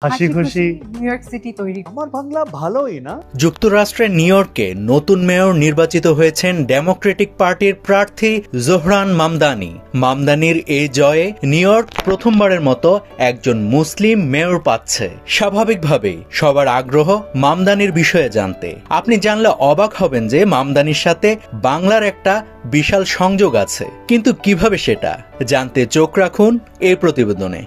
হাসি খুশি new York city তৈরি। আমার বাংলা ভালোই না। যুক্তরাষ্ট্রের নিউ ইয়র্কে নতুন মেয়র নির্বাচিত হয়েছেন ডেমোক্রেটিক পার্টির প্রার্থী জোহরান মামদানি। মামদানির এই জয়ে নিউ ইয়র্ক প্রথমবারের মতো একজন মুসলিম মেয়র পাচ্ছে। স্বাভাবিকভাবেই সবার আগ্রহ মামদানির বিষয়ে জানতে। আপনি জানলে অবাক হবেন যে মামদানির সাথে বাংলার একটা বিশাল সংযোগ আছে, কিন্তু কিভাবে সেটা জানতে চোখ রাখুন এই প্রতিবেদনে।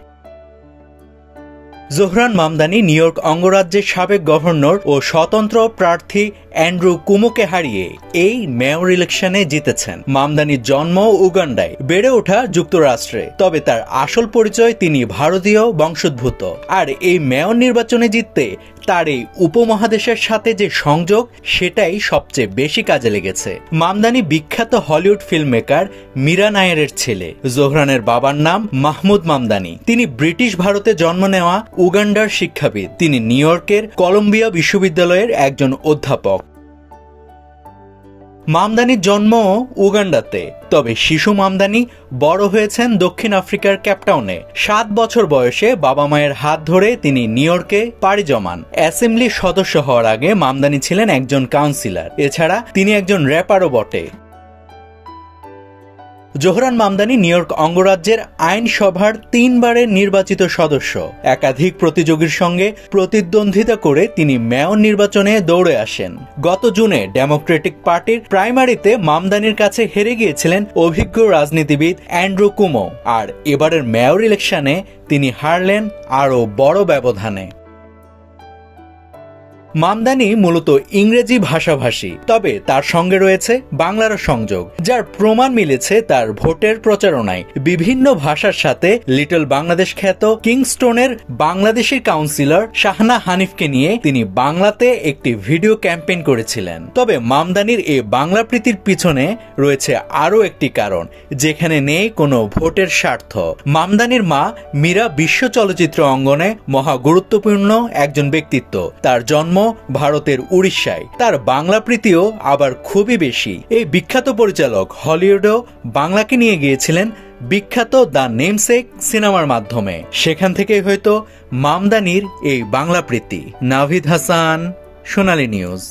জোহরান মামদানি নিউ ইয়র্ক অঙ্গরাজ্যের সাবেক গভর্নর ও স্বতন্ত্র প্রার্থী অ্যান্ড্রু কুমোকে হারিয়ে এই মেয়র ইলেকশনে জিতেছেন। মামদানির জন্ম উগান্ডায়, বেড়ে ওঠা যুক্তরাষ্ট্রে, তবে তার আসল পরিচয় তিনি ভারতীয় বংশোদ্ভূত। আর এই মেয়র নির্বাচনে জিততে তার এই উপমহাদেশের সাথে যে সংযোগ, সেটাই সবচেয়ে বেশি কাজে লেগেছে। মামদানি বিখ্যাত হলিউড ফিল্ম মেকার মীরা নায়ারের ছেলে। জোহরানের বাবার নাম মাহমুদ মামদানি। তিনি ব্রিটিশ ভারতে জন্ম নেওয়া উগান্ডার শিক্ষাবিদ। তিনি নিউ ইয়র্কের কলম্বিয়া বিশ্ববিদ্যালয়ের একজন অধ্যাপক। মামদানির জন্ম উগান্ডাতে, তবে শিশু মামদানি বড় হয়েছেন দক্ষিণ আফ্রিকার কেপটাউনে। 7 বছর বয়সে বাবা মায়ের হাত ধরে তিনি নিউ ইয়র্কে পাড়ি জমান। অ্যাসেম্বলির সদস্য হওয়ার আগে মামদানি ছিলেন একজন কাউন্সিলর। এছাড়া তিনি একজন র্যাপারও বটে। জোহরান মামদানি নিউ ইয়র্ক অঙ্গরাজ্যের আইনসভার 3 বারের নির্বাচিত সদস্য। একাধিক প্রতিযোগীর সঙ্গে প্রতিদ্বন্দ্বিতা করে তিনি মেয়র নির্বাচনে দৌড়ে আসেন। গত জুনে ডেমোক্রেটিক পার্টির প্রাইমারিতে মামদানির কাছে হেরে গিয়েছিলেন অভিজ্ঞ রাজনীতিবিদ অ্যান্ড্রু কুমো। আর এবারের মেয়র ইলেকশনে তিনি হারলেন আরও বড় ব্যবধানে। মামদানি মূলত ইংরেজি ভাষাভাষী, তবে তার সঙ্গে রয়েছে বাংলার সংযোগ, যার প্রমাণ মিলেছে তার ভোটের প্রচারণায়। বিভিন্ন ভাষার সাথে লিটল বাংলাদেশ খ্যাত কিংস্টোনের বাংলাদেশি কাউন্সিলর শাহনা হানিফকে নিয়ে তিনি বাংলাতে একটি ভিডিও ক্যাম্পেইন করেছিলেন। তবে মামদানির এই বাংলা প্রীতির পিছনে রয়েছে আরও একটি কারণ, যেখানে নেই কোনো ভোটের স্বার্থ। মামদানির মা মীরা বিশ্ব চলচ্চিত্র অঙ্গনে মহা গুরুত্বপূর্ণ একজন ব্যক্তিত্ব। তার জন্ম ভারতের উড়িষ্যায়। তার বাংলা প্রীতিও আবার খুবই বেশি। এই বিখ্যাত পরিচালক হলিউডেও বাংলাকে নিয়ে গিয়েছিলেন বিখ্যাত দ্য নেমসেক সিনেমার মাধ্যমে। সেখান থেকেই হয়তো মামদানির এই বাংলা প্রীতি। নাভিদ হাসান, সোনালী নিউজ।